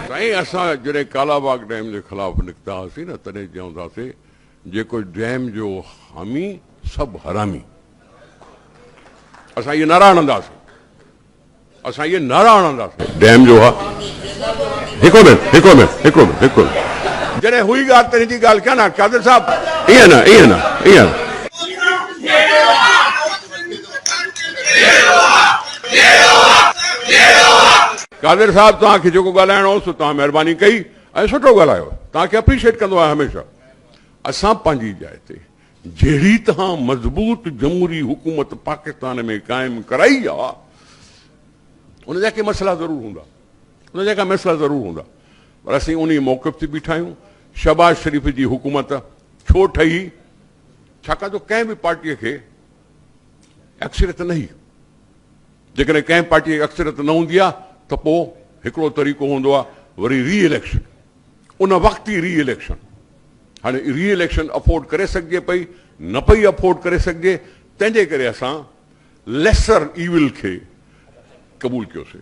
साईं असां जॾहिं कालाबाग डैम के खिलाफ निकता हुआसीं न तॾहिं चवंदासीं जेको डैम जो हामी सब हरामी। असां ये नारा हणंदासीं, असां ये नारा हणंदासीं डैम जो हा। हिकिड़ो मिनट जॾहिं हुई ॻाल्हि तॾहिं जी ॻाल्हि कया न कादिर साहब, ईअं न कादिर साहब तव्हांखे जेको ॻाल्हाइणो हो सो तव्हां महिरबानी कई ऐं सुठो ॻाल्हायो, तव्हांखे अप्रीशिएट कंदो आहियां हमेशह। असां पंहिंजी जाइ ते जहिड़ी तव्हां मज़बूत जमहूरी हुकूमत पाकिस्तान में क़ाइमु कराई आहे उन जा के मसइला ज़रूर हूंदा, पर असीं उन मौक़िफ़ ते बीठा आहियूं। शहबाज शरीफ़ जी हुकूमत छो ठही, छाकाणि तो कंहिं बि पार्टीअ खे अक्सरियत न हुई। जेकॾहिं कंहिं पार्टीअ खे अक्सरियत न हूंदी आहे त पोइ हिकिड़ो तरीक़ो हूंदो आहे वरी री इलेक्शन, उन वक़्तु ई री इलेक्शन। हाणे री इलेक्शन अफोर्ड करे सघिजे पई, न पई अफोर्ड करे सघिजे, तंहिंजे करे असां लेसर ईविल खे क़बूल कयोसीं।